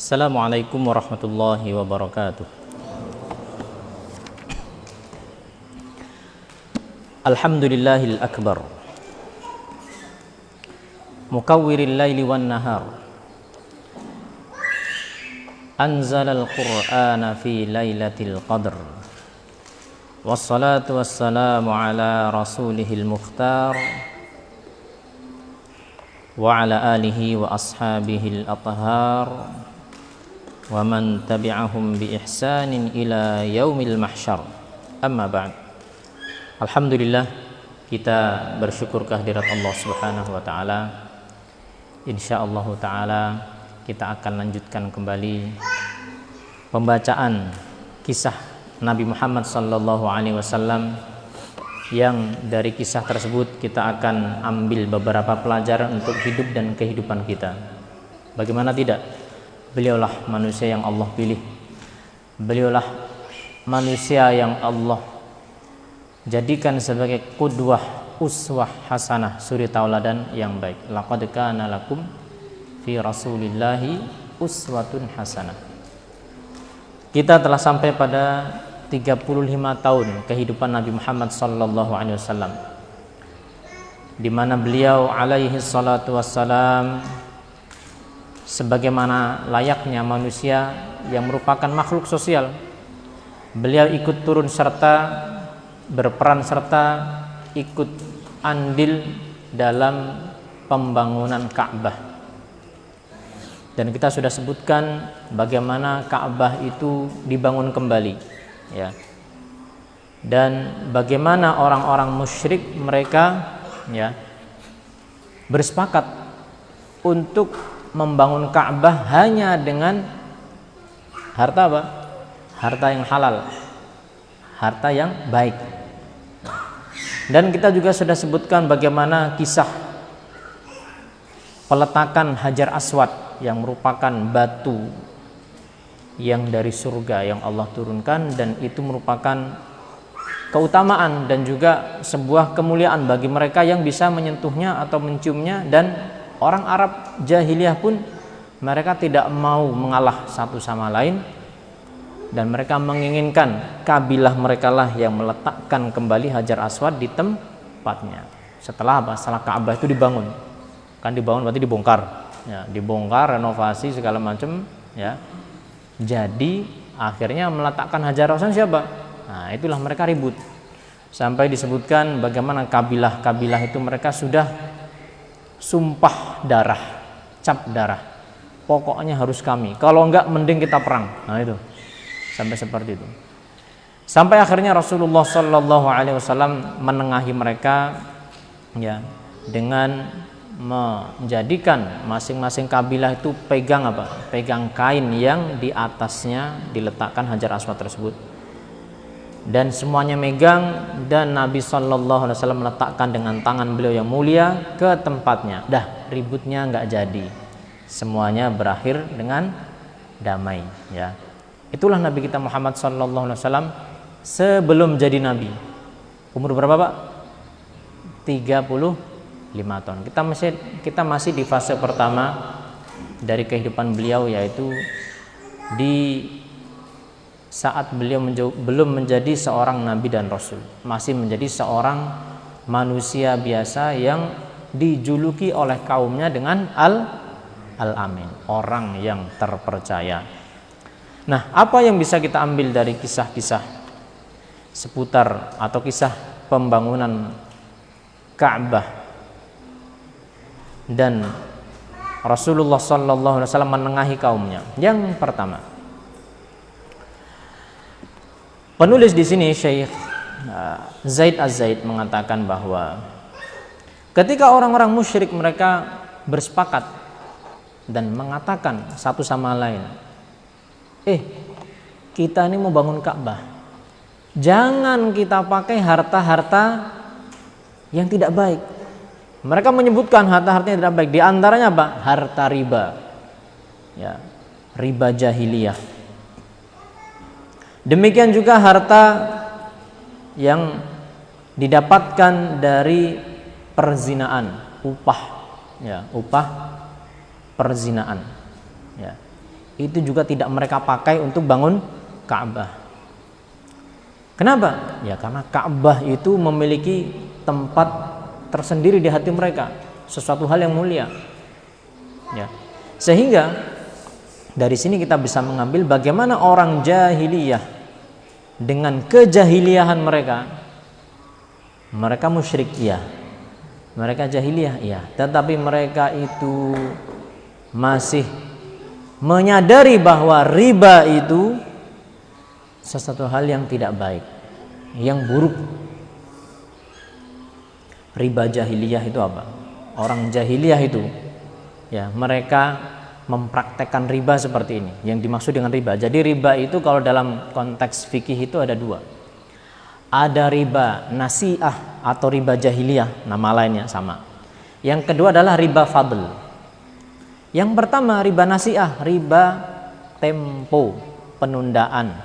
Assalamualaikum warahmatullahi wabarakatuh. Alhamdulillahil akbar, mukawwiril laili wan nahar, anzalal qur'ana fi lailatul qadr, wassalatu wassalamu ala rasulihil mukhtar wa ala alihi wa ashabihil athhar wa man tabi'ahum bi ihsanin ila yaumil mahsyar. Amma ba'd. Alhamdulillah, kita bersyukur kehadirat Allah Subhanahu wa taala. Insyaallah taala kita akan lanjutkan kembali pembacaan kisah Nabi Muhammad sallallahu alaihi wasallam, yang dari kisah tersebut kita akan ambil beberapa pelajaran untuk hidup dan kehidupan kita. Bagaimana tidak? Beliaulah manusia yang Allah pilih. Beliaulah manusia yang Allah jadikan sebagai qudwah, uswah hasanah, suri tauladan yang baik. Laqad kana lakum fi rasulillahi uswatun hasanah. Kita telah sampai pada 35 tahun kehidupan Nabi Muhammad sallallahu alaihi wasallam, di mana beliau alaihi salatu wassalam sebagaimana layaknya manusia yang merupakan makhluk sosial, beliau ikut turun serta, berperan serta, ikut andil dalam pembangunan Ka'bah. Dan kita sudah sebutkan bagaimana Ka'bah itu dibangun kembali, ya. Dan bagaimana orang-orang musyrik mereka, ya, bersepakat untuk membangun Ka'bah hanya dengan harta apa? Harta yang halal, harta yang baik. Dan kita juga sudah sebutkan bagaimana kisah peletakan Hajar Aswad, yang merupakan batu yang dari surga yang Allah turunkan, dan itu merupakan keutamaan dan juga sebuah kemuliaan bagi mereka yang bisa menyentuhnya atau menciumnya. Dan orang Arab jahiliyah pun mereka tidak mau mengalah satu sama lain, dan mereka menginginkan kabilah mereka lah yang meletakkan kembali Hajar Aswad di tempatnya. Setelah Ka'bah itu dibangun, kan dibangun berarti dibongkar, ya, dibongkar, renovasi segala macam, ya. Jadi akhirnya meletakkan Hajar Aswad siapa? Nah, itulah mereka ribut sampai disebutkan bagaimana kabilah-kabilah itu mereka sudah sumpah darah, cap darah, pokoknya harus kami, kalau enggak mending kita perang. Nah itu, sampai seperti itu. Sampai akhirnya Rasulullah Sallallahu Alaihi Wasallam menengahi mereka, ya, dengan menjadikan masing-masing kabilah itu pegang apa? Pegang kain yang di atasnya diletakkan Hajar Aswad tersebut. Dan semuanya megang, dan Nabi Sallallahu Alaihi Wasallam meletakkan dengan tangan beliau yang mulia ke tempatnya. Dah, ributnya nggak jadi, semuanya berakhir dengan damai, ya. Itulah Nabi kita Muhammad Sallallahu Alaihi Wasallam sebelum jadi Nabi. Umur berapa, Pak? 35 tahun. Kita masih di fase pertama dari kehidupan beliau, yaitu di saat beliau belum menjadi seorang nabi dan rasul, masih menjadi seorang manusia biasa yang dijuluki oleh kaumnya dengan Al-Amin, orang yang terpercaya. Nah, apa yang bisa kita ambil dari kisah-kisah seputar atau kisah pembangunan Ka'bah dan Rasulullah Sallallahu Alaihi Wasallam menengahi kaumnya? Yang pertama, penulis di sini Syekh Zaid Az-Zaid mengatakan bahwa ketika orang-orang musyrik mereka bersepakat dan mengatakan satu sama lain, kita ini mau bangun Ka'bah, jangan kita pakai harta-harta yang tidak baik. Mereka menyebutkan harta-harta yang tidak baik, di antaranya apa? Harta riba, ya, riba jahiliyah. Demikian juga harta yang didapatkan dari perzinaan, upah, ya, upah perzinaan, ya. itu juga tidak mereka pakai untuk bangun Ka'bah. Kenapa? Ya karena Ka'bah itu memiliki tempat tersendiri di hati mereka, sesuatu hal yang mulia. Ya. Sehingga dari sini kita bisa mengambil bagaimana orang jahiliyah dengan kejahiliahan mereka. Mereka musyrik, ya. Mereka jahiliyah, ya. Tetapi mereka itu masih menyadari bahwa riba itu sesuatu hal yang tidak baik, yang buruk. Riba jahiliyah itu apa? Orang jahiliyah itu, ya, mereka mempraktekkan riba seperti ini. Yang dimaksud dengan riba. Jadi riba itu kalau dalam konteks fikih itu ada dua. Ada riba nasi'ah atau riba jahiliyah, nama lainnya sama. Yang kedua adalah riba fadl. Yang pertama riba nasi'ah, riba tempo, penundaan,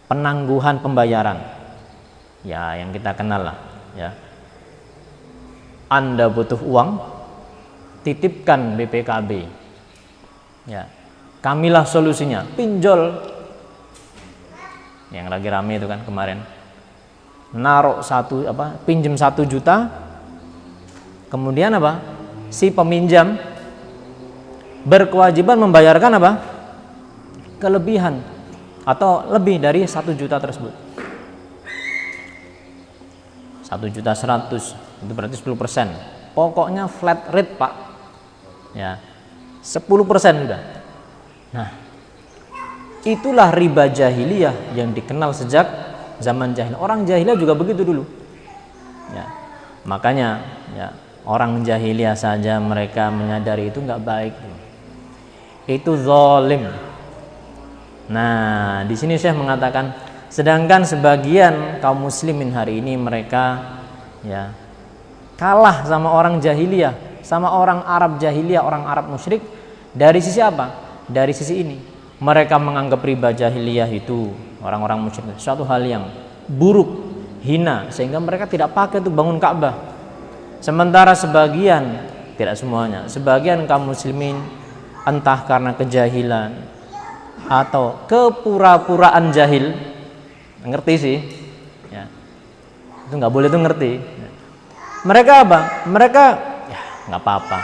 penangguhan pembayaran. Ya, yang kita kenal lah, ya. Anda butuh uang, titipkan BPKB. Ya. Kamilah solusinya, pinjol. Yang lagi rame itu kan kemarin. Naruh pinjam 1 juta, kemudian apa? Si peminjam berkewajiban membayarkan apa? Kelebihan atau lebih dari 1 juta tersebut. 1.100.000 itu berarti 10%. Pokoknya flat rate, Pak. Ya. 10% sudah. Nah, itulah riba jahiliyah yang dikenal sejak zaman jahiliyah. Orang jahiliyah juga begitu dulu. Ya. Makanya ya, orang jahiliyah saja mereka menyadari itu nggak baik. Itu zalim. Nah, di sini Syekh mengatakan, sedangkan sebagian kaum muslimin hari ini mereka ya kalah sama orang jahiliyah, sama orang Arab jahiliyah, orang Arab musyrik. Dari sisi apa? Dari sisi ini. Mereka menganggap riba jahiliyah itu, orang-orang musyrik, suatu hal yang buruk, hina, sehingga mereka tidak pakai untuk bangun Ka'bah. Sementara sebagian, tidak semuanya, sebagian kaum muslimin entah karena kejahilan atau kepura-puraan jahil, ngerti sih, ya. Itu nggak boleh tuh ngerti. Mereka apa? Mereka ya nggak apa-apa,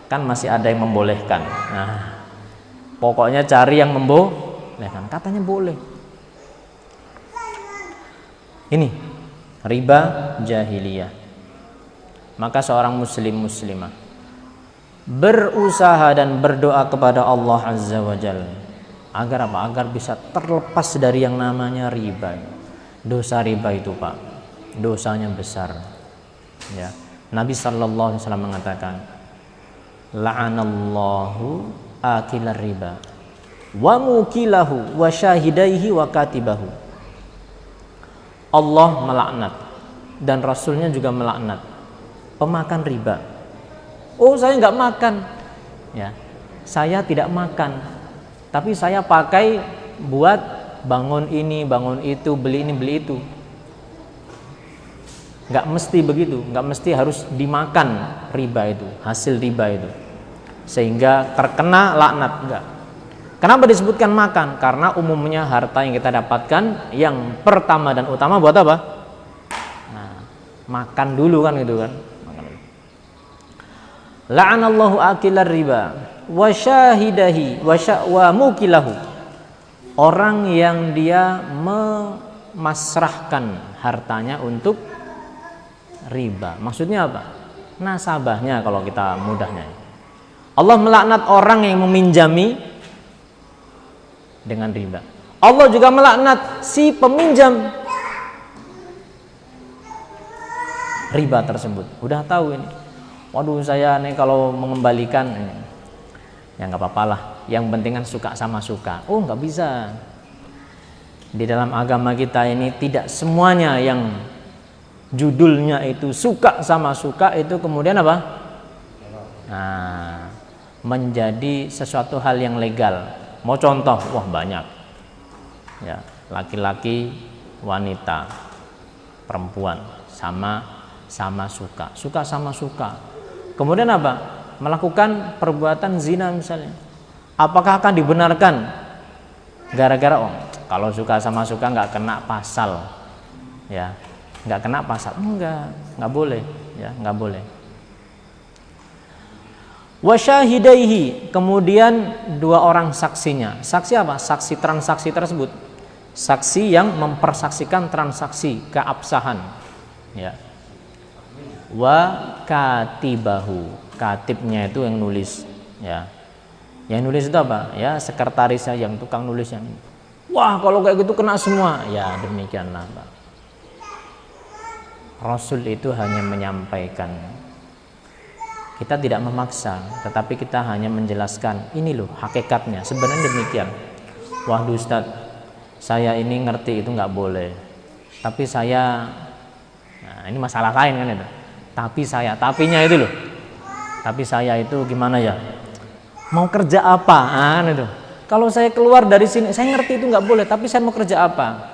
kan masih ada yang membolehkan. Nah, pokoknya cari yang membolehkan, katanya boleh. Ini riba jahiliyah. Maka seorang muslim muslimah berusaha dan berdoa kepada Allah Azza wa Jalla agar apa? Agar bisa terlepas dari yang namanya riba. Dosa riba itu, Pak, dosanya besar. Ya. Nabi sallallahu alaihi wasallam mengatakan, la'anallahu akilar riba wa mukilahu wa syahidaihi wa katibahu. Allah melaknat dan Rasulnya juga melaknat pemakan riba. Oh, saya nggak makan, ya, saya tidak makan, tapi saya pakai buat bangun ini, bangun itu, beli ini, beli itu. Nggak mesti begitu, nggak mesti harus dimakan riba itu, hasil riba itu, sehingga terkena laknat. Enggak. Kenapa disebutkan makan? Karena umumnya harta yang kita dapatkan yang pertama dan utama buat apa? Nah, makan dulu kan gitu kan. La'anallahu akilar riba wa syahidahi wa mukilahu. Orang yang dia memasrahkan hartanya untuk riba. Maksudnya apa? Nasabahnya kalau kita mudahnya. Allah melaknat orang yang meminjami dengan riba. Allah juga melaknat si peminjam riba tersebut. Udah tahu ini. Waduh, saya nih kalau mengembalikan ya nggak apa-apa lah. Yang penting kan suka sama suka. Oh, nggak bisa. Di dalam agama kita ini tidak semuanya yang judulnya itu suka sama suka itu kemudian apa? Nah, menjadi sesuatu hal yang legal. Mau contoh? Wah, banyak. Ya, laki-laki, wanita, perempuan sama suka sama suka. Kemudian apa? Melakukan perbuatan zina misalnya. Apakah akan dibenarkan gara-gara kalau suka sama suka nggak kena pasal, ya, nggak kena pasal? Nggak boleh, ya, nggak boleh. Wasyahidaihi, kemudian dua orang saksinya. Saksi apa? Saksi transaksi tersebut. Saksi yang mempersaksikan transaksi keabsahan, ya. Wa katibahu, katibnya itu yang nulis, ya. Yang nulis itu apa? Ya, sekretarisnya, yang tukang nulisnya. Wah, kalau kayak gitu kena semua. Ya, demikianlah, Pak. Rasul itu hanya menyampaikan. Kita tidak memaksa, tetapi kita hanya menjelaskan, ini loh hakikatnya, sebenarnya demikian. Wah Ustaz, saya ini ngerti itu nggak boleh, tapi saya, nah ini masalah lain kan itu. Tapinya itu loh, tapi saya itu gimana ya? Mau kerja apa? Itu. Kalau saya keluar dari sini, saya ngerti itu nggak boleh, tapi saya mau kerja apa?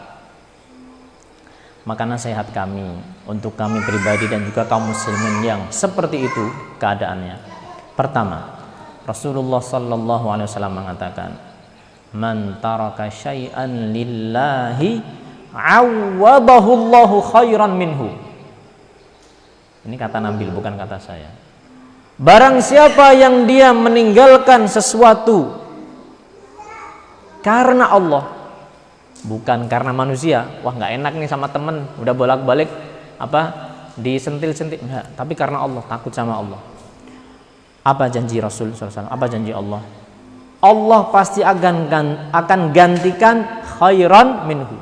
Maka nasihat kami untuk kami pribadi dan juga kaum muslimin yang seperti itu keadaannya. Pertama, Rasulullah sallallahu alaihi wasallam mengatakan, "Man taraka syai'an lillahi 'awwadahu Allahu khairan minhu." Ini kata Nabil, bukan kata saya. Barang siapa yang dia meninggalkan sesuatu karena Allah, bukan karena manusia, wah nggak enak nih sama temen, udah bolak-balik disentil-sentil, enggak, tapi karena Allah, takut sama Allah. Apa janji Rasul SAW? Apa janji Allah? Allah pasti akan gantikan khairan minhu,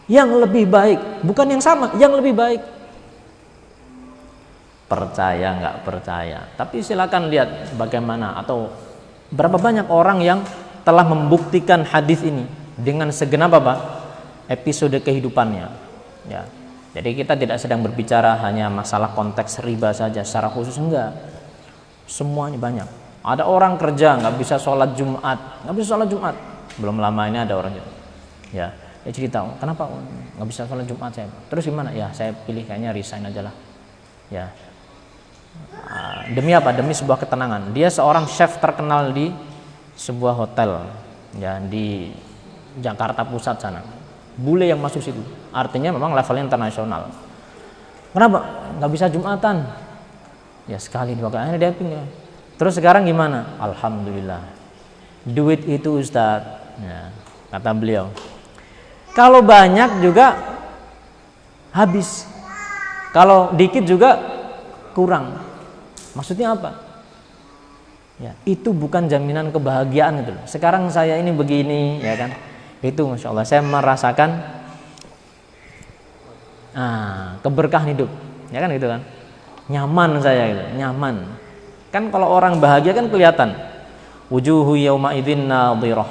yang lebih baik, bukan yang sama, yang lebih baik. Percaya nggak percaya, tapi silakan lihat bagaimana atau berapa banyak orang yang telah membuktikan hadis ini dengan segenap episode kehidupannya, ya. Jadi kita tidak sedang berbicara hanya masalah konteks riba saja secara khusus, enggak, semuanya banyak. Ada orang kerja nggak bisa sholat Jumat, belum lama ini ada orang ya cerita, kenapa nggak bisa sholat Jumat saya, terus gimana, ya saya pilih kayaknya resign aja lah, ya. Demi apa? Demi sebuah ketenangan. Dia seorang chef terkenal di sebuah hotel, ya, di Jakarta Pusat sana. Bule yang masuk situ. Artinya memang levelnya internasional. Kenapa? Nggak bisa Jumatan. Ya sekali dua kali dia pindah. Terus sekarang gimana? Alhamdulillah. Duit itu Ustadz, ya, kata beliau. Kalau banyak juga habis. Kalau dikit juga kurang. Maksudnya apa? Ya, itu bukan jaminan kebahagiaan itu. Sekarang saya ini begini, ya kan? Itu masya Allah, saya merasakan keberkahan hidup, ya kan gitu kan? Nyaman saya gitu, nyaman. Kan kalau orang bahagia kan kelihatan. Wujuhu yauma idzin nadhirah.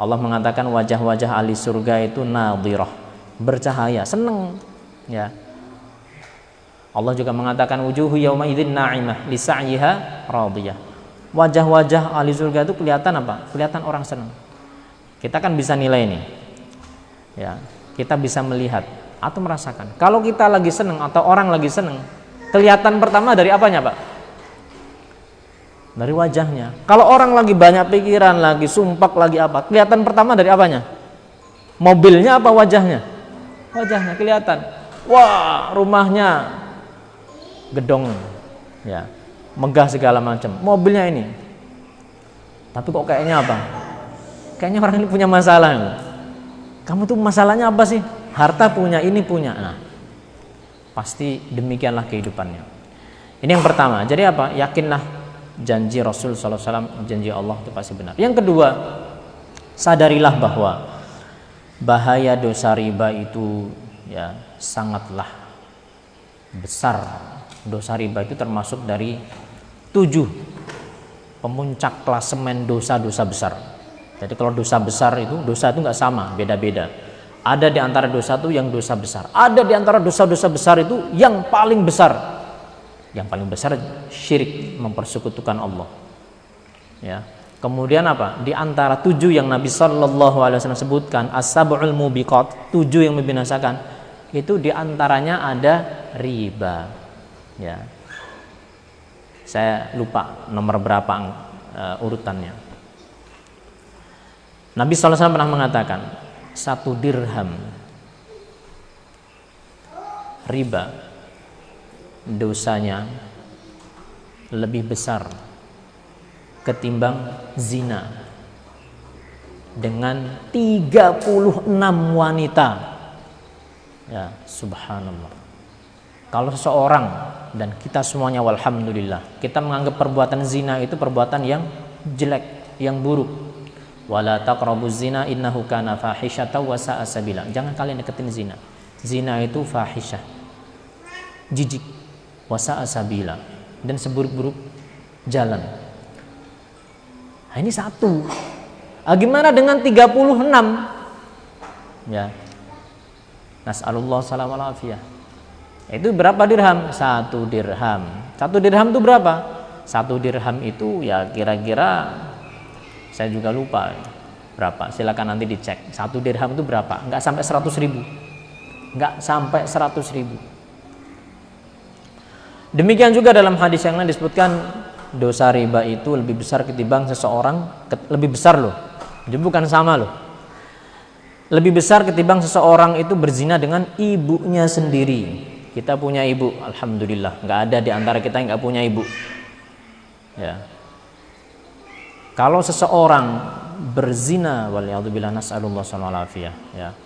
Allah mengatakan wajah-wajah ahli surga itu nadhirah, bercahaya, seneng, ya. Allah juga mengatakan wujuhu yauma idzin na'imah li sa'yiha radiyah. Wajah-wajah ahli surga itu kelihatan apa? Kelihatan orang senang. Kita kan bisa nilai ini, ya. Kita bisa melihat atau merasakan. Kalau kita lagi senang atau orang lagi senang, kelihatan pertama dari apanya, Pak? Dari wajahnya. Kalau orang lagi banyak pikiran, lagi sumpek, lagi apa? Kelihatan pertama dari apanya? Mobilnya apa wajahnya? Wajahnya kelihatan. Wah, rumahnya gedong, ya, megah segala macam, mobilnya ini, tapi kok kayaknya apa? Kayaknya orang ini punya masalah. Kamu tuh masalahnya apa sih? Harta punya, ini punya. Nah, pasti demikianlah kehidupannya. Ini yang pertama. Jadi apa? Yakinlah janji Rasul sallallahu alaihi wasallam, janji Allah itu pasti benar. Yang kedua, sadarilah bahwa bahaya dosa riba itu, ya, sangatlah besar. Dosa riba itu termasuk dari 7 pemuncak klasemen dosa-dosa besar. Jadi kalau dosa besar itu, dosa itu nggak sama, beda-beda. Ada di antara dosa itu yang dosa besar. Ada di antara dosa-dosa besar itu yang paling besar. Yang paling besar syirik, mempersekutukan Allah. Ya. Kemudian apa? Di antara 7 yang Nabi Shallallahu Alaihi Wasallam sebutkan, as-sab'ul mubiqat, 7 yang membinasakan, itu di antaranya ada riba. Ya, saya lupa nomor berapa urutannya. Nabi SAW pernah mengatakan, 1 dirham riba dosanya lebih besar ketimbang zina dengan 36 wanita. Ya, subhanallah. Kalau seseorang, dan kita semuanya walhamdulillah, kita menganggap perbuatan zina itu perbuatan yang jelek, yang buruk. Wala taqrabuz zina innahu kana fahisyatan wa sa'a sabila. Jangan kalian deketin zina. Zina itu fahisyah, jijik, wa sa'a sabila, dan seburuk-buruk jalan. Nah, ini 1. Gimana dengan 36? Ya. Nas'alullah salam wal afiyah. Itu berapa dirham? 1 dirham. 1 dirham itu berapa? 1 dirham itu ya kira-kira, saya juga lupa berapa. Silakan nanti dicek. 1 dirham itu berapa? Enggak sampai 100.000. Enggak sampai 100.000. Demikian juga dalam hadis yang lain disebutkan dosa riba itu lebih besar ketimbang seseorang, lebih besar loh. Jadi bukan sama loh. Lebih besar ketimbang seseorang itu berzina dengan ibunya sendiri. Kita punya ibu, alhamdulillah. Nggak ada di antara kita yang nggak punya ibu. Ya. Kalau seseorang berzina, waliyadzubillah, nas'alullah sallallahu alaihi ya,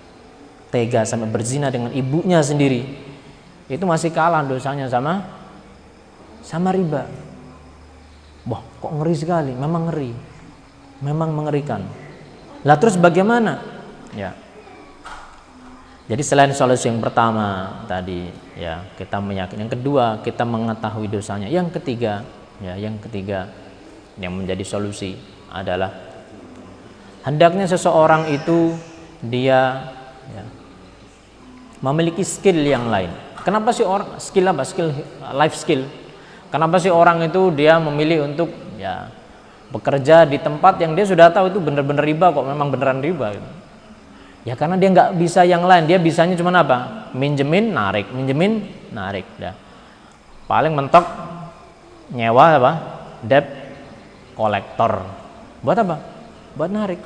tega sampai berzina dengan ibunya sendiri, itu masih kalah dosanya sama riba. Wah, kok ngeri sekali. Memang ngeri, memang mengerikan. Lah terus bagaimana? Ya. Jadi selain solusi yang pertama tadi, ya, kita meyakini. Yang kedua, kita mengetahui dosanya. Yang ketiga yang menjadi solusi adalah hendaknya seseorang itu dia, ya, memiliki skill yang lain. Kenapa sih orang skill apa? Skill life skill. Kenapa sih orang itu dia memilih untuk, ya, bekerja di tempat yang dia sudah tahu itu benar-benar riba, kok memang beneran riba gitu. Ya karena dia nggak bisa yang lain, dia bisanya cuma apa? Minjemin, narik, minjemin, narik. Dah. Paling mentok nyewa apa? Debt kolektor. Buat apa? Buat narik.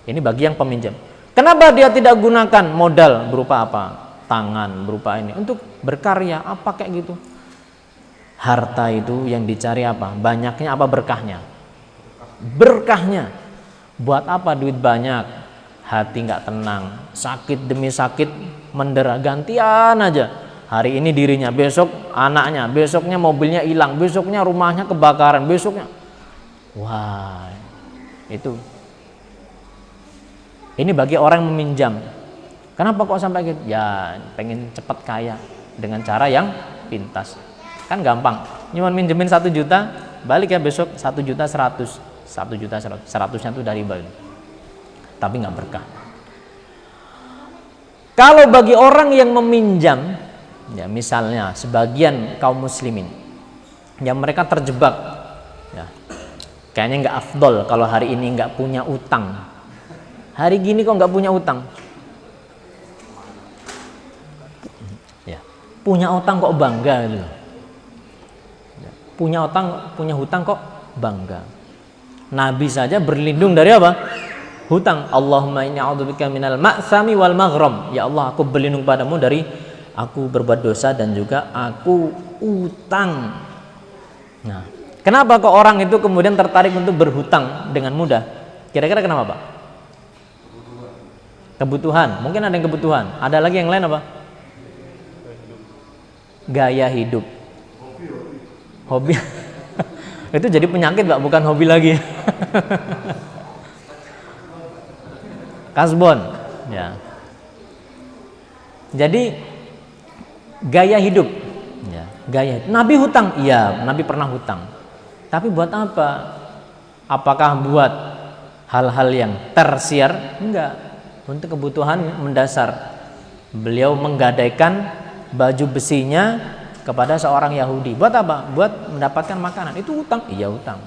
Ini bagi yang peminjam. Kenapa dia tidak gunakan modal berupa apa? Tangan, berupa ini untuk berkarya apa kayak gitu? Harta itu yang dicari apa? Banyaknya apa berkahnya? Berkahnya. Buat apa duit banyak? Hati nggak tenang, sakit demi sakit mendera, gantian aja. Hari ini dirinya, besok anaknya, besoknya mobilnya hilang, besoknya rumahnya kebakaran, besoknya. Wah, itu. Ini bagi orang yang meminjam. Kenapa kok sampai gitu? Ya pengen cepat kaya dengan cara yang pintas. Kan gampang. Cuma minjemin 1 juta, balik ya besok 1.100.000. 1.100.000, 100-nya itu dari riba. Tapi nggak berkah. Kalau bagi orang yang meminjam, ya misalnya sebagian kaum muslimin yang mereka terjebak, ya, kayaknya nggak afdol kalau hari ini nggak punya utang. Hari gini kok nggak punya utang? Ya, punya utang kok bangga gitu. Ya, punya hutang kok bangga. Nabi saja berlindung dari apa? Hutang. Allahumma inni a'udzubika minal ma'tsami wal maghram. Ya Allah, aku berlindung padamu dari aku berbuat dosa dan juga aku utang. Nah, kenapa kok orang itu kemudian tertarik untuk berhutang dengan mudah? Kira-kira kenapa, Pak? Kebutuhan. Mungkin ada yang kebutuhan. Ada lagi yang lain apa? Gaya hidup. Hobi. Itu jadi penyakit, Pak, bukan hobi lagi. Kasbon, ya. Jadi gaya hidup, ya, gaya. Nabi hutang, iya, Nabi pernah hutang. Tapi buat apa? Apakah buat hal-hal yang tersier? Enggak. Untuk kebutuhan mendasar. Beliau menggadaikan baju besinya kepada seorang Yahudi. Buat apa? Buat mendapatkan makanan. Itu utang? Iya, utang.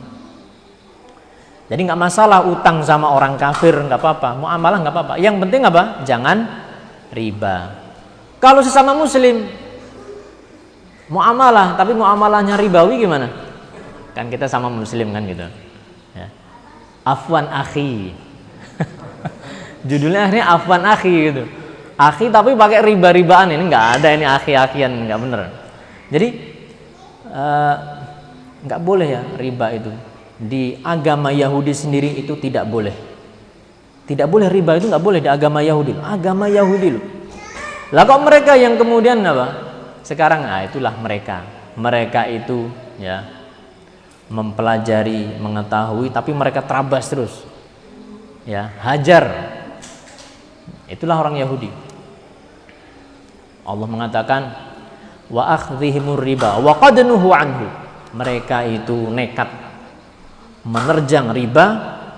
Jadi nggak masalah utang sama orang kafir, nggak apa-apa. Muamalah nggak apa-apa. Yang penting apa? Jangan riba. Kalau sesama muslim muamalah, tapi muamalahnya ribawi gimana? Kan kita sama muslim kan gitu. Ya. Afwan akhi. Judulnya akhirnya afwan akhi gitu. Akhi tapi pakai riba-ribaan, ini nggak ada ini akhi-akhian, nggak bener. Jadi nggak boleh ya riba itu. Di agama Yahudi sendiri itu tidak boleh. Tidak boleh riba itu, nggak boleh di agama Yahudi. Agama Yahudi loh. Lah kok mereka yang kemudian apa? Sekarang itulah mereka. Mereka itu ya mempelajari, mengetahui, tapi mereka terabas terus. Ya, hajar. Itulah orang Yahudi. Allah mengatakan wa akhdhihimur riba wa qad nuhu anhu. Mereka itu nekat menerjang riba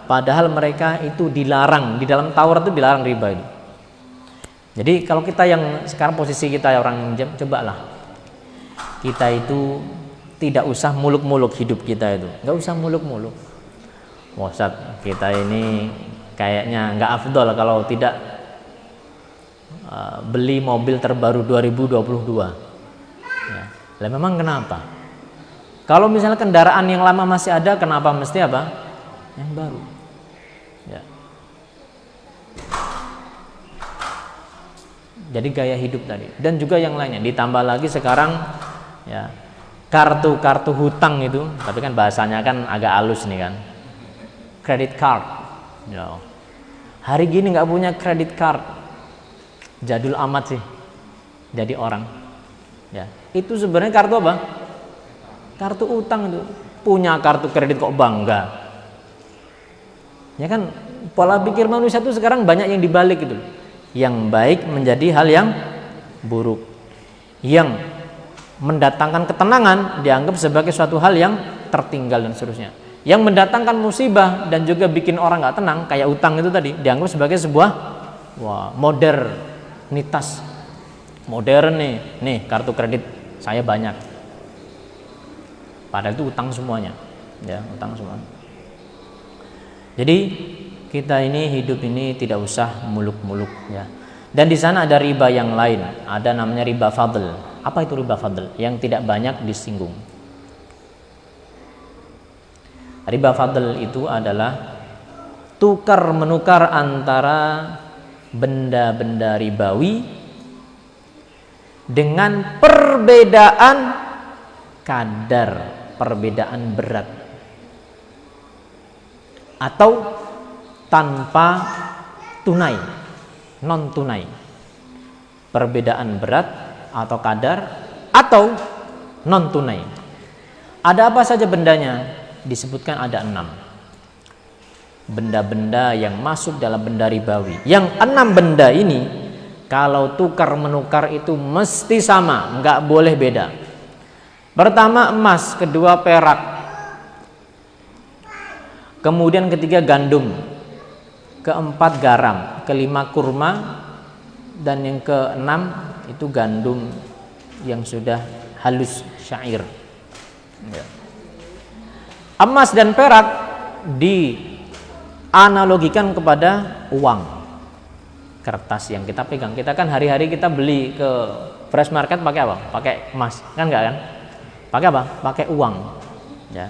padahal mereka itu dilarang. Di dalam Taurat itu dilarang riba itu. Jadi kalau kita yang sekarang posisi kita orang minjam, cobalah kita itu tidak usah muluk-muluk hidup kita itu. Enggak usah muluk-muluk. Ustaz, kita ini kayaknya enggak afdol kalau tidak beli mobil terbaru 2022 ya. Lah memang kenapa? Kalau misalnya kendaraan yang lama masih ada, kenapa mesti apa? Yang baru ya. Jadi gaya hidup tadi dan juga yang lainnya. Ditambah lagi sekarang ya kartu hutang itu, tapi kan bahasanya kan agak halus nih kan, credit card ya. Hari gini nggak punya credit card jadul amat sih jadi orang ya. Itu sebenarnya kartu apa? Kartu utang itu. Punya kartu kredit kok bangga ya kan. Pola pikir manusia itu sekarang banyak yang dibalik itu. Yang baik menjadi hal yang buruk, yang mendatangkan ketenangan dianggap sebagai suatu hal yang tertinggal dan seterusnya. Yang mendatangkan musibah dan juga bikin orang nggak tenang kayak utang itu tadi dianggap sebagai sebuah modernitas. Modern nih kartu kredit saya banyak. Padahal itu utang semuanya, ya utang semua. Jadi kita ini hidup ini tidak usah muluk-muluk ya. Dan di sana ada riba yang lain, ada namanya riba fadl. Apa itu riba fadl? Yang tidak banyak disinggung. Riba fadl itu adalah tukar menukar antara benda-benda ribawi dengan perbedaan kadar, perbedaan berat, atau tanpa tunai, non tunai, perbedaan berat atau kadar atau non tunai. Ada apa saja bendanya? Disebutkan ada 6 benda-benda yang masuk dalam benda ribawi. Yang 6 benda ini kalau tukar menukar itu mesti sama, nggak boleh beda. Pertama emas, kedua perak, kemudian ketiga gandum, keempat garam, kelima kurma, dan yang keenam itu gandum yang sudah halus, syair ya. Emas dan perak dianalogikan kepada uang kertas yang kita pegang. Kita kan hari-hari kita beli ke fresh market pakai apa? Pakai emas, kan enggak kan? Pakai apa? Pakai uang ya.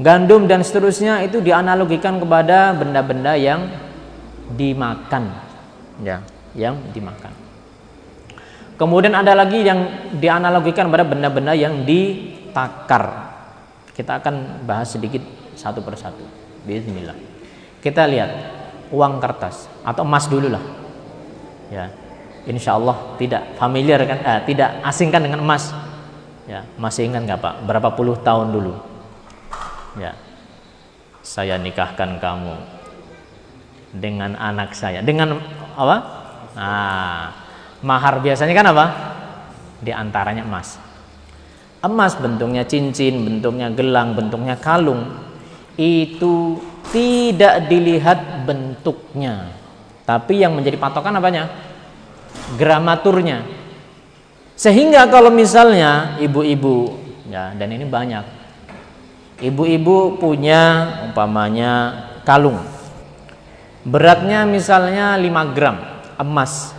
Gandum dan seterusnya itu dianalogikan kepada benda-benda yang dimakan ya, yang dimakan. Kemudian ada lagi yang dianalogikan pada benda-benda yang ditakar. Kita akan bahas sedikit satu persatu. Bismillah. Kita lihat uang kertas atau emas dulu lah. Ya, insya Allah tidak familiar kan? Tidak asing kan dengan emas? Ya, masih ingat nggak Pak? Berapa puluh tahun dulu? Ya, saya nikahkan kamu dengan anak saya. Dengan apa? Mahar biasanya kan apa? Di antaranya emas. Emas bentuknya cincin, bentuknya gelang, bentuknya kalung. Itu tidak dilihat bentuknya, tapi yang menjadi patokan apanya? Gramaturnya. Sehingga kalau misalnya ibu-ibu ya, dan ini banyak ibu-ibu punya umpamanya kalung, beratnya misalnya 5 gram emas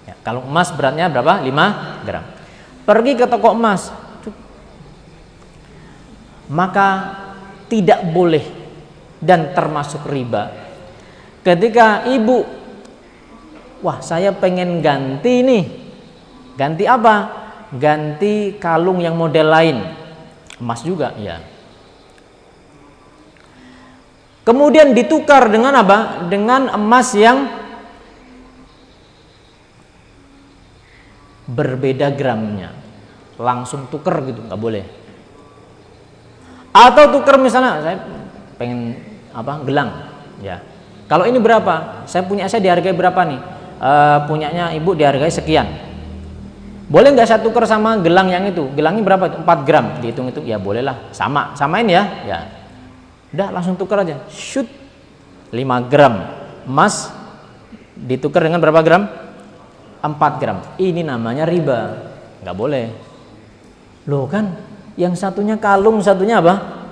ya, kalung emas beratnya berapa? 5 gram. Pergi ke toko emas, maka tidak boleh dan termasuk riba. Ketika ibu, wah saya pengen ganti nih, ganti apa? Ganti kalung yang model lain, emas juga ya. Kemudian ditukar dengan apa? Dengan emas yang berbeda gramnya, langsung tukar gitu, nggak boleh. Atau tukar misalnya saya pengen apa? Gelang, ya. Kalau ini berapa? Saya dihargai berapa nih? Punyanya ibu dihargai sekian. Boleh nggak saya tukar sama gelang yang itu? Gelangnya berapa itu? 4 gram, dihitung itu. Ya bolehlah, samain ya. Ya. Udah langsung tukar aja. Shoot. 5 gram emas ditukar dengan berapa gram? 4 gram. Ini namanya riba. Nggak boleh. Loh kan, yang satunya kalung, satunya apa?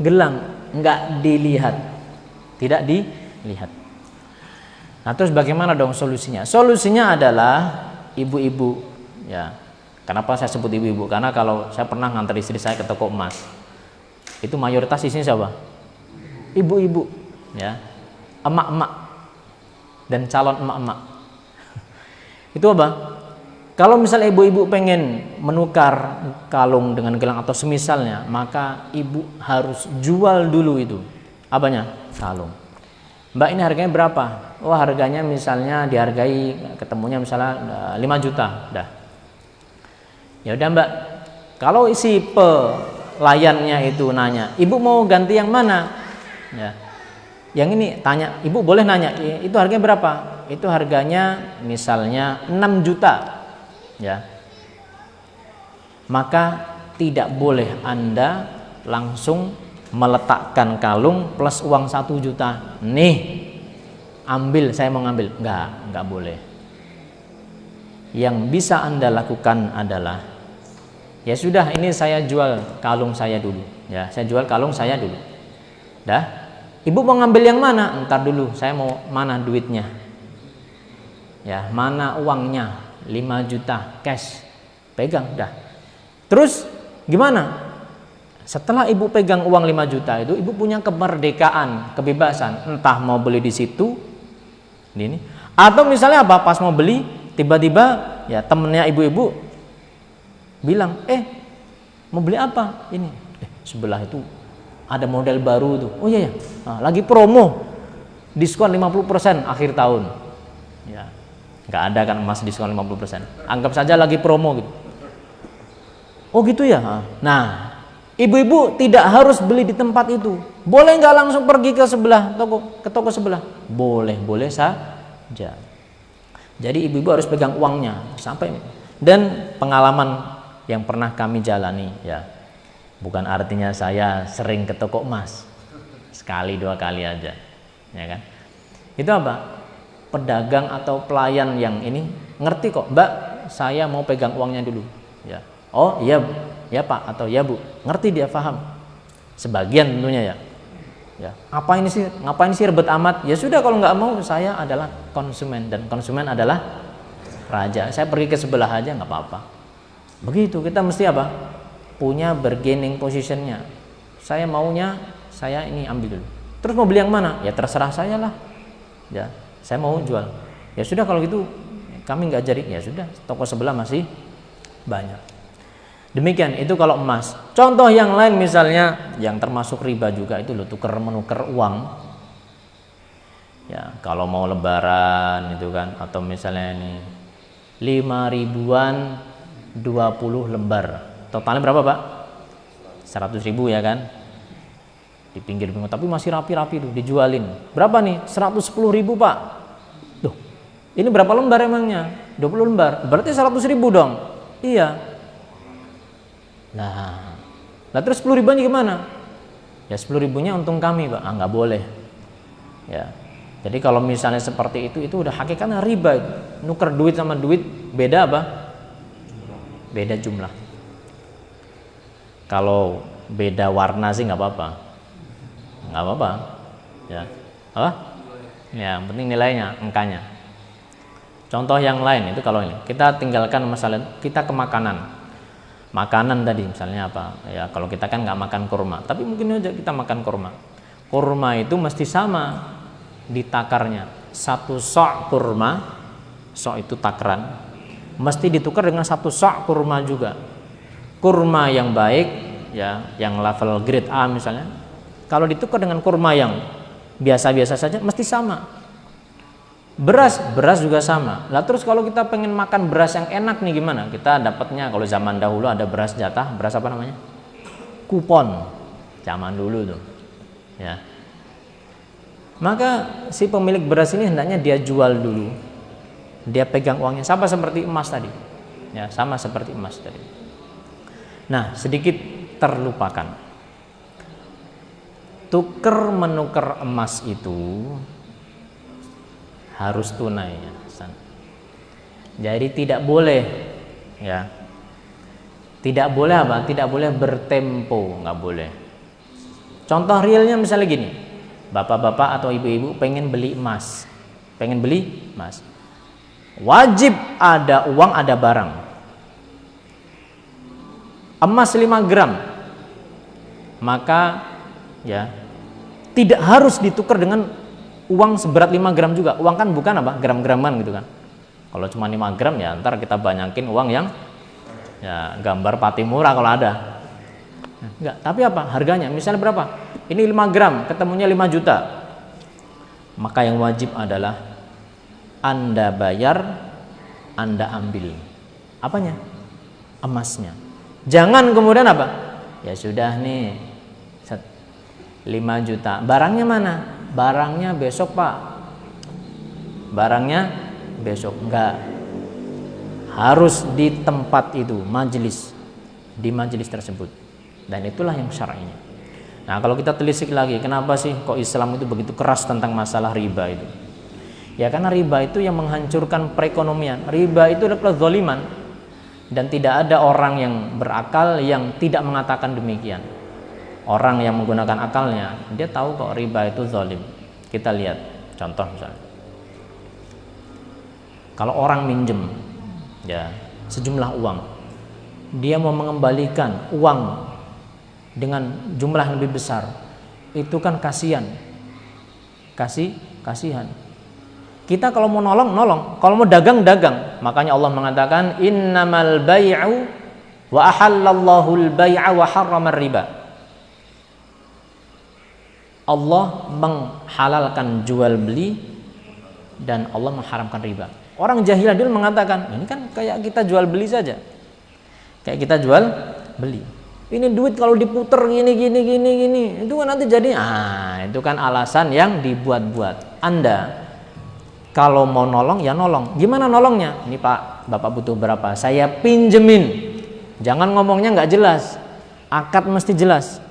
Gelang. Nggak dilihat. Tidak dilihat. Nah, terus bagaimana dong solusinya? Solusinya adalah ibu-ibu, ya. Kenapa saya sebut ibu-ibu? Karena kalau saya pernah ngantar istri saya ke toko emas, itu mayoritas isinya siapa? Ibu-ibu, ya, emak-emak dan calon emak-emak. Itu apa? Kalau misalnya ibu-ibu pengen menukar kalung dengan gelang atau semisalnya, maka ibu harus jual dulu itu. Apanya? Kalung. Mbak, ini harganya berapa? Oh, harganya misalnya dihargai, ketemunya misalnya 5 juta. Dah. Ya udah Mbak, kalau isi pelayannya itu nanya, ibu mau ganti yang mana? Ya. Yang ini tanya, ibu boleh nanya, itu harganya berapa? Itu harganya misalnya 6 juta. Ya. Maka tidak boleh Anda langsung meletakkan kalung plus uang 1 juta. Nih, ambil, saya mau ngambil. Enggak boleh. Yang bisa Anda lakukan adalah, ya sudah, ini saya jual kalung saya dulu. Ya, saya jual kalung saya dulu. Dah. Ibu mau ngambil yang mana? Entar dulu, saya mau mana duitnya? Ya, mana uangnya? 5 juta cash. Pegang dah. Terus gimana? Setelah ibu pegang uang 5 juta itu, ibu punya kemerdekaan, kebebasan. Entah mau beli di situ, ini, atau misalnya apa? Pas mau beli, tiba-tiba ya temennya ibu-ibu bilang, mau beli apa? Ini, sebelah itu ada model baru tuh. Oh iya ya, nah, lagi promo, diskon 50% akhir tahun. Ya, nggak ada kan emas diskon 50%. Anggap saja lagi promo gitu. Oh gitu ya. Nah, ibu-ibu tidak harus beli di tempat itu. Boleh nggak langsung pergi ke sebelah ke toko sebelah? Boleh saja. Jadi ibu-ibu harus pegang uangnya sampai. Dan pengalaman yang pernah kami jalani, ya, bukan artinya saya sering ke toko emas, sekali 2 kali aja, ya kan? Itu apa? Pedagang atau pelayan yang ini ngerti kok, Mbak, saya mau pegang uangnya dulu, ya. Oh iya, ya Pak, atau ya Bu, ngerti dia, paham. Sebagian tentunya ya. Ya, ngapain sih ribet amat? Ya sudah, kalau nggak mau, saya adalah konsumen dan konsumen adalah raja. Saya pergi ke sebelah aja nggak apa-apa. Begitu, kita mesti apa? Punya bargaining positionnya. Saya maunya, saya ini ambil dulu. Terus mau beli yang mana? Ya terserah saya lah. Ya, saya mau jual. Ya sudah, kalau gitu kami nggak jadi. Ya sudah, toko sebelah masih banyak. Demikian, itu kalau emas. Contoh yang lain misalnya yang termasuk riba juga itu loh, menukar uang. Ya, kalau mau lebaran itu kan, atau misalnya ini 5 ribuan 20 lembar. Totalnya berapa, Pak? 100 ribu ya kan? Di pinggir-pinggir, tapi masih rapi-rapi tuh, dijualin. Berapa nih? 110 ribu, Pak. Duh, ini berapa lembar emangnya? 20 lembar. Berarti 100 ribu dong. Iya. Nah terus 10 ribunya gimana? Ya 10 ribunya untung kami, Pak. Nggak boleh. Ya. Jadi kalau misalnya seperti itu udah hakikatnya riba. Nuker duit sama duit beda apa? Beda jumlah. Kalau beda warna sih nggak apa-apa. Nggak apa-apa. Ya. Apa? Ya, yang penting nilainya, angkanya. Contoh yang lain itu kalau ini, kita tinggalkan masalah, kita ke makanan. Makanan tadi misalnya apa? Ya kalau kita kan nggak makan kurma, tapi mungkin aja kita makan kurma. kurma itu mesti sama ditakarnya. 1 sok kurma, sok itu takaran, mesti ditukar dengan 1 sok kurma juga. Kurma yang baik, ya, yang level grade A misalnya, kalau ditukar dengan kurma yang biasa-biasa saja, mesti sama. Beras juga sama. Lah terus kalau kita pengen makan beras yang enak nih gimana? Kita dapatnya kalau zaman dahulu ada beras jatah, beras apa namanya? Kupon. Zaman dulu tuh. Ya. Maka si pemilik beras ini hendaknya dia jual dulu. Dia pegang uangnya sama seperti emas tadi. Ya, sama seperti emas tadi. Nah, sedikit terlupakan. Tuker menukar emas itu harus tunai ya. Jadi tidak boleh ya. Tidak boleh apa? Tidak boleh bertempo, nggak boleh. Contoh realnya misalnya gini. Bapak-bapak atau ibu-ibu pengen beli emas. Pengen beli emas. Wajib ada uang, ada barang. Emas 5 gram. Maka ya tidak harus ditukar dengan uang seberat 5 gram juga. Uang kan bukan apa? Gram-graman gitu kan. Kalau cuma 5 gram ya ntar kita banyakin uang yang ya gambar Patimura kalau ada. Enggak, tapi apa? Harganya misalnya berapa? Ini 5 gram, ketemunya 5 juta. Maka yang wajib adalah Anda bayar, Anda ambil. Apanya? Emasnya. Jangan kemudian apa? Ya sudah nih 5 juta. Barangnya mana? Barangnya besok Pak. Barangnya besok. Enggak. Harus di tempat itu, majelis. Di majelis tersebut. Dan itulah yang syar'inya. Nah, kalau kita telisik lagi, kenapa sih kok Islam itu begitu keras tentang masalah riba itu? Ya karena riba itu yang menghancurkan perekonomian. Riba itu adalah kezaliman. Dan tidak ada orang yang berakal yang tidak mengatakan demikian. Orang yang menggunakan akalnya, dia tahu kok riba itu zalim. Kita lihat contoh misalnya. Kalau orang minjem ya sejumlah uang, dia mau mengembalikan uang dengan jumlah yang lebih besar, itu kan kasihan. Kasihan. Kita kalau mau nolong, kalau mau dagang. Makanya Allah mengatakan innamal bai'u wa ahallallahu al-bai'a wa harramar riba. Allah menghalalkan jual beli dan Allah mengharamkan riba. Orang jahil dulu mengatakan, ini kan kayak kita jual beli saja. Kayak kita jual beli. Ini duit kalau diputer gini, itu kan nanti jadi, itu kan alasan yang dibuat-buat. Anda kalau mau nolong ya nolong. Gimana nolongnya? Ini Pak, Bapak butuh berapa? Saya pinjemin. Jangan ngomongnya nggak jelas. Akad mesti jelas.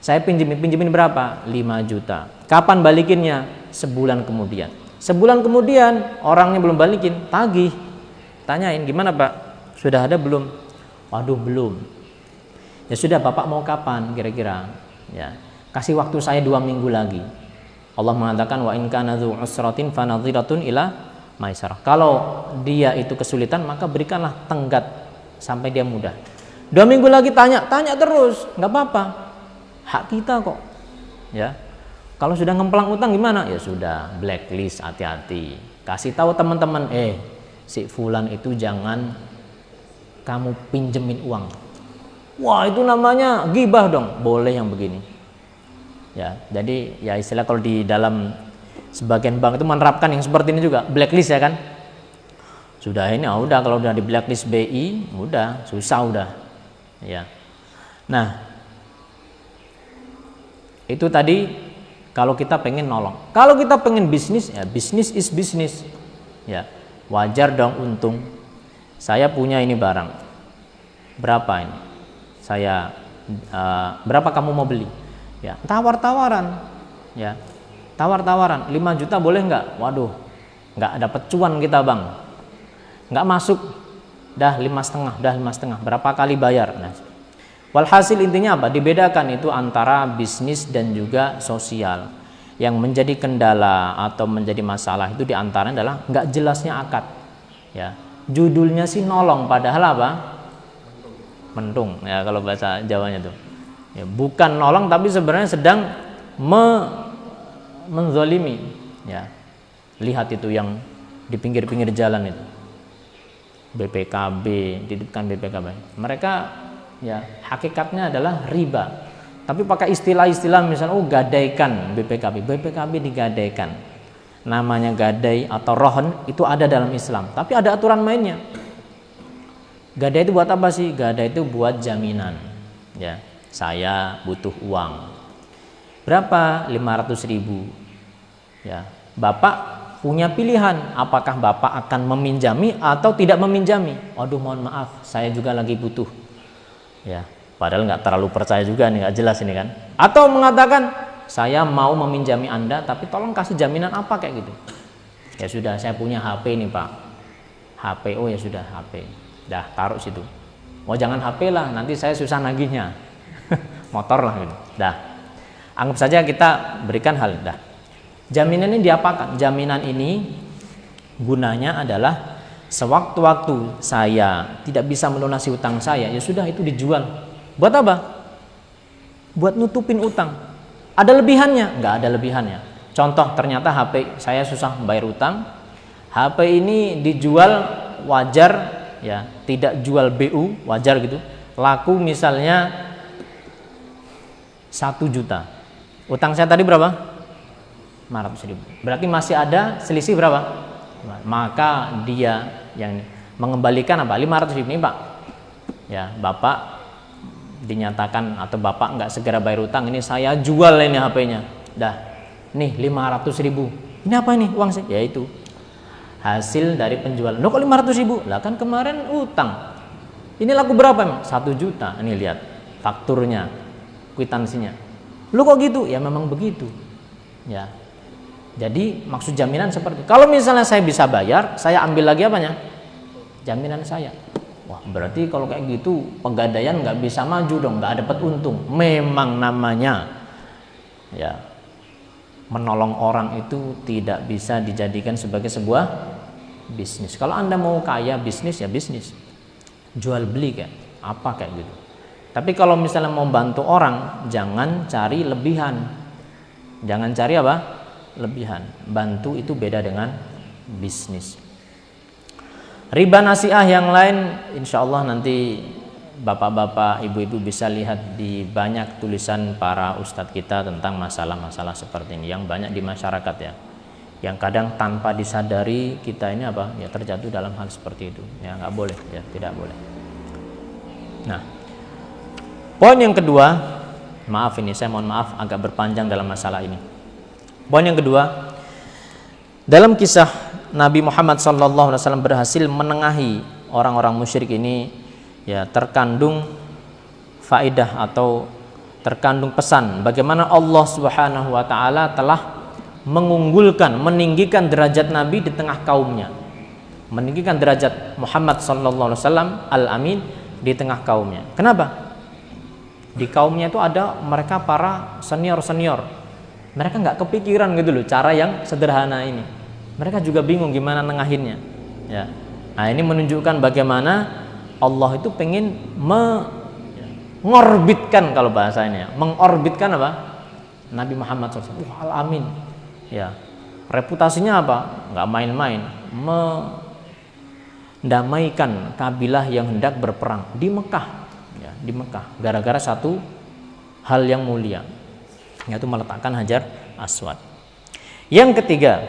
Saya pinjemin berapa? 5 juta. Kapan balikinnya? Sebulan kemudian. Sebulan kemudian orangnya belum balikin, tagih. Tanyain, gimana Pak? Sudah ada belum? Waduh belum. Ya sudah, Bapak mau kapan kira-kira? Ya, kasih waktu saya 2 minggu lagi. Allah mengatakan wa in kana dzu usratin fanadhiratun ila maisarah. Kalau dia itu kesulitan maka berikanlah tenggat sampai dia mudah. 2 minggu lagi tanya terus, nggak apa-apa. Hak kita kok. Ya. Kalau sudah ngemplang utang gimana? Ya sudah, blacklist, hati-hati. Kasih tahu teman-teman, si fulan itu jangan kamu pinjemin uang. Wah, itu namanya ghibah dong. Boleh yang begini. Ya, jadi ya istilah kalau di dalam sebagian bank itu menerapkan yang seperti ini juga, blacklist ya kan. Sudah ini udah kalau udah di blacklist BI, udah susah udah. Ya. Nah, itu tadi kalau kita pengen nolong. Kalau kita pengen bisnis, ya bisnis is bisnis. Ya, wajar dong untung. Saya punya ini barang. Berapa ini? Saya berapa kamu mau beli? Ya, tawar-tawaran. Ya. Tawar-tawaran, 5 juta boleh nggak? Waduh, nggak dapat cuan kita Bang. Nggak masuk. Dah 5,5. Berapa kali bayar? Nah, walhasil intinya apa? Dibedakan itu antara bisnis dan juga sosial. Yang menjadi kendala atau menjadi masalah itu diantaranya adalah nggak jelasnya akad. Ya, judulnya sih nolong, padahal apa? Mentung. Ya kalau bahasa Jawanya tuh. Ya, bukan nolong tapi sebenarnya sedang menzalimi, ya. Lihat itu yang di pinggir-pinggir jalan itu, BPKB, titipkan BPKB. Mereka ya hakikatnya adalah riba, tapi pakai istilah-istilah misalnya gadaikan BPKB. BPKB digadaikan, namanya gadai atau rohon itu ada dalam Islam, tapi ada aturan mainnya. Gadai itu buat apa sih? Gadai itu buat jaminan, ya. Saya butuh uang berapa? 500.000, ya. Bapak punya pilihan, apakah Bapak akan meminjami atau tidak meminjami. Aduh, mohon maaf, saya juga lagi butuh, ya. Padahal nggak terlalu percaya juga nih, nggak jelas ini kan. Atau mengatakan, saya mau meminjami Anda, tapi tolong kasih jaminan apa kayak gitu. Ya sudah, saya punya HP nih Pak. HP, oh ya sudah HP. Dah taruh situ. Oh jangan HP lah, nanti saya susah nagihnya. Motor lah gitu. Dah. Anggap saja kita berikan hal dah. Jaminan ini diapakan? Jaminan ini gunanya adalah sewaktu-waktu saya tidak bisa melunasi utang saya, ya sudah itu dijual. Buat apa? Buat nutupin utang. Ada lebihannya? Nggak ada lebihannya. Contoh, ternyata HP saya susah membayar utang. HP ini dijual wajar, ya, tidak jual BU, wajar gitu. Laku misalnya 1 juta. Utang saya tadi berapa? 500.000. Berarti masih ada selisih berapa? Maka dia yang mengembalikan apa? 500.000 ini Pak. Ya, Bapak dinyatakan atau Bapak nggak segera bayar utang, ini saya jual ini HP-nya. Dah, nih 500.000. Ini apa ini uang saya? Ya itu hasil dari penjualan. Loh kok 500.000? Lah kan kemarin utang. Ini laku berapa? 1 juta. Ini lihat fakturnya, kwitansinya. Loh kok gitu? Ya memang begitu. Ya. Jadi maksud jaminan seperti itu. Kalau misalnya saya bisa bayar, saya ambil lagi apanya? Jaminan saya. Wah, berarti kalau kayak gitu pegadaian nggak bisa maju dong, nggak dapat untung. Memang namanya ya menolong orang itu tidak bisa dijadikan sebagai sebuah bisnis. Kalau Anda mau kaya bisnis ya bisnis, jual beli kayak apa kayak gitu. Tapi kalau misalnya mau bantu orang, jangan cari lebihan. Jangan cari apa? Lebihan. Bantu itu beda dengan bisnis. Riba nasiah yang lain insya Allah nanti bapak-bapak, ibu-ibu bisa lihat di banyak tulisan para ustadz kita tentang masalah-masalah seperti ini yang banyak di masyarakat ya, yang kadang tanpa disadari kita ini apa ya terjatuh dalam hal seperti itu ya, nggak boleh ya, tidak boleh. Nah, poin yang kedua, maaf ini saya mohon maaf agak berpanjang dalam masalah ini. Poin yang kedua, dalam kisah Nabi Muhammad SAW berhasil menengahi orang-orang musyrik ini, ya terkandung faedah atau terkandung pesan bagaimana Allah Subhanahu wa taala telah mengunggulkan, meninggikan derajat Nabi di tengah kaumnya. Meninggikan derajat Muhammad SAW Al-Amin di tengah kaumnya. Kenapa? Di kaumnya itu ada mereka para senior-senior. Mereka nggak kepikiran gitu loh cara yang sederhana ini. Mereka juga bingung gimana nengahinnya. Ya. Nah ini menunjukkan bagaimana Allah itu pengen mengorbitkan, kalau bahasanya, mengorbitkan apa? Nabi Muhammad SAW. Al-Amin. Ya. Reputasinya apa? Nggak main-main. Mendamaikan kabilah yang hendak berperang di Mekah. Ya, di Mekah. Gara-gara satu hal yang mulia, yaitu meletakkan Hajar Aswad. Yang ketiga,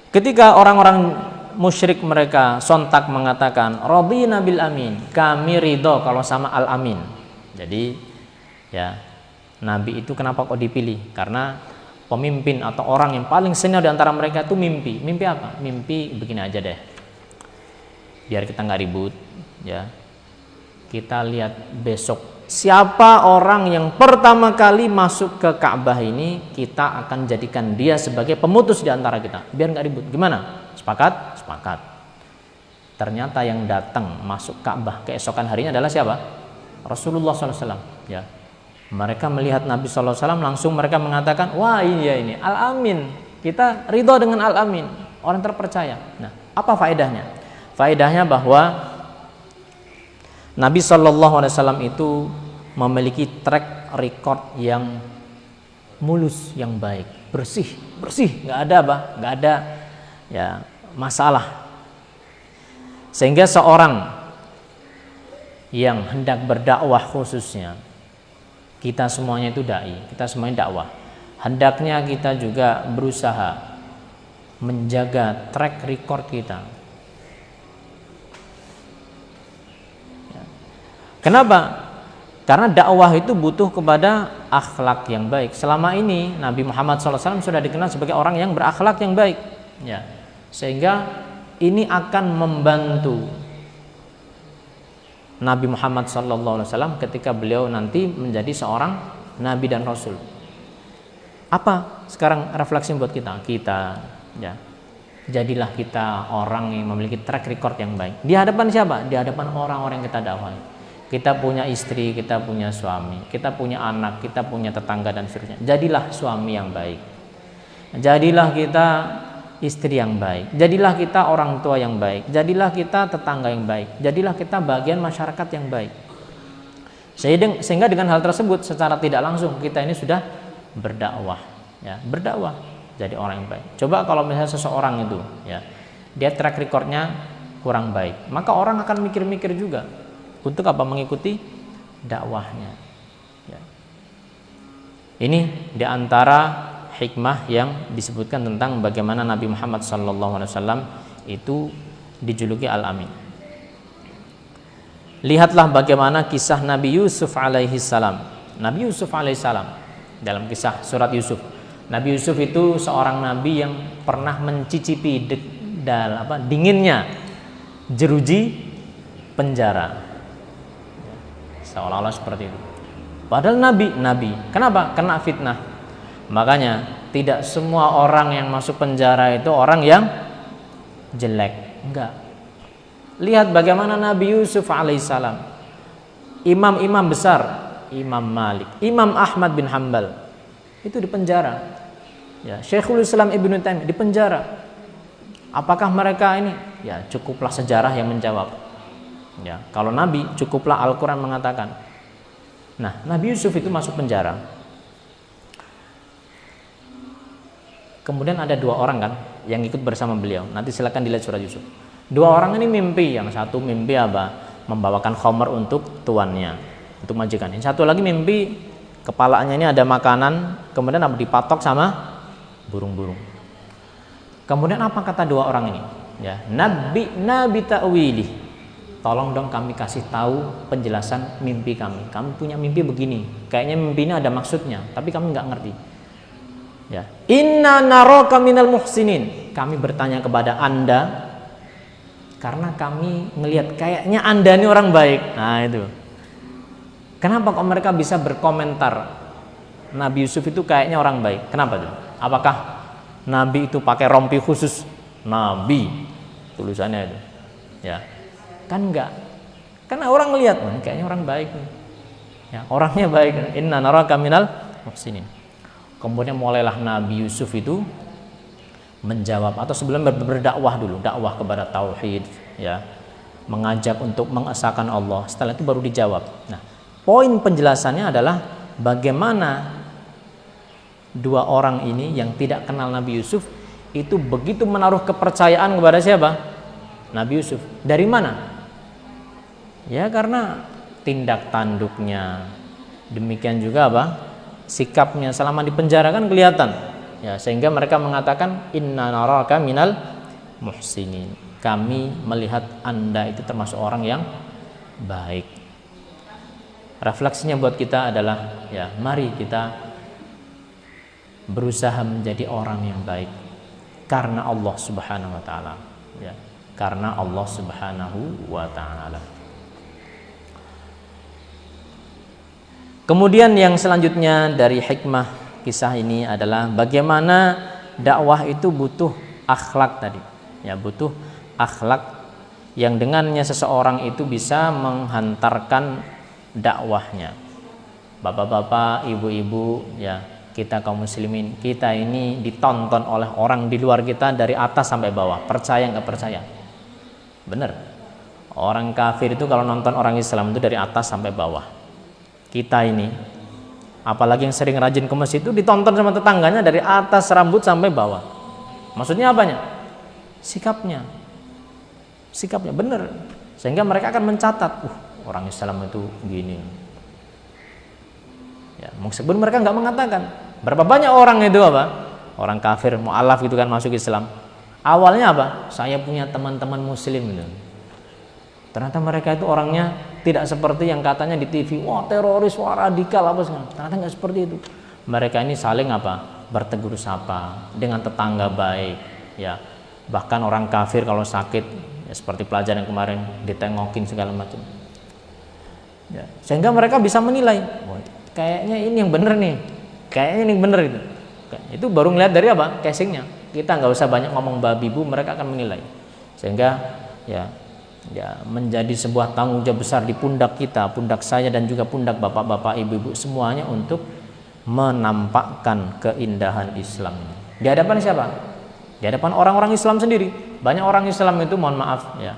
ketika orang-orang musyrik mereka sontak mengatakan radina bil amin, kami ridho kalau sama al amin. Jadi ya Nabi itu kenapa kok dipilih? Karena pemimpin atau orang yang paling senior di antara mereka itu mimpi apa? Mimpi begini aja deh, biar kita nggak ribut ya, kita lihat besok siapa orang yang pertama kali masuk ke Ka'bah ini, kita akan jadikan dia sebagai pemutus di antara kita, biar nggak ribut. Gimana? Sepakat? Sepakat. Ternyata yang datang masuk Ka'bah keesokan harinya adalah siapa? Rasulullah SAW. Ya. Mereka melihat Nabi SAW langsung mereka mengatakan, wah iya ini Al-Amin, kita ridho dengan Al-Amin, orang terpercaya. Nah, apa faedahnya? Faedahnya bahwa Nabi SAW itu memiliki track record yang mulus, yang baik, bersih, nggak ada ya masalah. Sehingga seorang yang hendak berdakwah, khususnya kita semuanya itu dai, kita semuanya dakwah, hendaknya kita juga berusaha menjaga track record kita. Kenapa? Karena dakwah itu butuh kepada akhlak yang baik. Selama ini Nabi Muhammad SAW sudah dikenal sebagai orang yang berakhlak yang baik, ya. Sehingga ini akan membantu Nabi Muhammad SAW ketika beliau nanti menjadi seorang Nabi dan Rasul. Apa sekarang refleksi buat kita? Ya, jadilah kita orang yang memiliki track record yang baik. Di hadapan siapa? Di hadapan orang-orang yang kita dakwah. Kita punya istri, kita punya suami, kita punya anak, kita punya tetangga dan seterusnya. Jadilah suami yang baik. Jadilah kita istri yang baik. Jadilah kita orang tua yang baik. Jadilah kita tetangga yang baik. Jadilah kita bagian masyarakat yang baik. Sehingga dengan hal tersebut secara tidak langsung kita ini sudah berdakwah, ya, berdakwah jadi orang yang baik. Coba kalau misalnya seseorang itu, ya, dia track recordnya kurang baik, maka orang akan mikir-mikir juga untuk apa? Mengikuti dakwahnya. Ya. Ini diantara hikmah yang disebutkan tentang bagaimana Nabi Muhammad SAW itu dijuluki Al-Amin. Lihatlah bagaimana kisah Nabi Yusuf alaihi salam. Nabi Yusuf alaihi salam dalam kisah surat Yusuf. Nabi Yusuf itu seorang nabi yang pernah mencicipi dinginnya jeruji penjara. Seolah-olah seperti itu. Padahal nabi. Kenapa? Kena fitnah. Makanya tidak semua orang yang masuk penjara itu orang yang jelek. Enggak. Lihat bagaimana Nabi Yusuf alaihissalam. Imam-imam besar, Imam Malik, Imam Ahmad bin Hanbal itu di penjara. Ya, Syekhul Islam Ibnu Taimiyah di penjara. Apakah mereka ini? Ya, cukuplah sejarah yang menjawab. Ya, kalau Nabi cukuplah Al-Quran mengatakan. Nah, Nabi Yusuf itu masuk penjara. Kemudian ada 2 orang kan yang ikut bersama beliau. Nanti silakan dilihat surat Yusuf. 2 orang ini mimpi. Yang satu mimpi apa? Membawakan khamar untuk tuannya, untuk majikan. Yang satu lagi mimpi kepalanya ini ada makanan, kemudian dipatok sama burung-burung. Kemudian apa kata 2 orang ini? Ya, Nabi ta'wili. Tolong dong kami kasih tahu penjelasan mimpi kami. Kami punya mimpi begini. Kayaknya mimpi ini ada maksudnya, tapi kami nggak ngerti. Ya. Inna naraka minal muhsinin. Kami bertanya kepada Anda karena kami ngelihat kayaknya Anda ini orang baik. Nah itu. Kenapa kok mereka bisa berkomentar Nabi Yusuf itu kayaknya orang baik? Kenapa tuh? Apakah Nabi itu pakai rompi khusus? Nabi tulisannya itu. Ya. Kan enggak, karena orang lihat kayaknya orang baik nih. Ya, orangnya baik. Inna naraka minal muhsinin. Kemudian mulailah Nabi Yusuf itu menjawab, atau sebelum berdakwah dulu, dakwah kepada tauhid, ya, mengajak untuk mengesahkan Allah. Setelah itu baru dijawab. Nah, poin penjelasannya adalah bagaimana 2 orang ini yang tidak kenal Nabi Yusuf itu begitu menaruh kepercayaan kepada siapa? Nabi Yusuf. Dari mana? Ya karena tindak tanduknya, demikian juga apa? Sikapnya selama di penjara kan kelihatan. Ya, sehingga mereka mengatakan inna naraka minal muhsinin. Kami melihat Anda itu termasuk orang yang baik. Refleksinya buat kita adalah ya, mari kita berusaha menjadi orang yang baik karena Allah Subhanahu wa taala. Ya, karena Allah Subhanahu wa taala. Kemudian yang selanjutnya dari hikmah kisah ini adalah bagaimana dakwah itu butuh akhlak tadi. Ya, butuh akhlak yang dengannya seseorang itu bisa menghantarkan dakwahnya. Bapak-bapak, ibu-ibu, ya, kita kaum muslimin, kita ini ditonton oleh orang di luar kita dari atas sampai bawah. Percaya nggak percaya? Bener. Orang kafir itu kalau nonton orang Islam itu dari atas sampai bawah. kita ini, apalagi yang sering rajin ke masjid itu ditonton sama tetangganya dari atas rambut sampai bawah. Maksudnya apanya? Sikapnya benar, sehingga mereka akan mencatat, orang Islam itu gini. Ya, meskipun mereka nggak mengatakan. Berapa banyak orang itu orang kafir mu'alaf gitu kan masuk Islam. Awalnya saya punya teman-teman muslim gitu. Ternyata mereka itu orangnya tidak seperti yang katanya di TV, teroris, radikal segala. Ternyata nggak seperti itu. Mereka ini saling bertegur sapa dengan tetangga baik, ya. Bahkan orang kafir kalau sakit, ya, seperti pelajaran yang kemarin ditengokin segala macam. Ya, sehingga mereka bisa menilai, kayaknya ini yang benar nih, kayaknya ini yang benar itu. Itu baru ngeliat dari casingnya. Kita nggak usah banyak ngomong babi bu, mereka akan menilai. Sehingga ya menjadi sebuah tanggung jawab besar di pundak kita, pundak saya dan juga pundak bapak-bapak, ibu-ibu semuanya untuk menampakkan keindahan Islam. Di hadapan siapa? Di hadapan orang-orang Islam sendiri. Banyak orang Islam itu mohon maaf ya,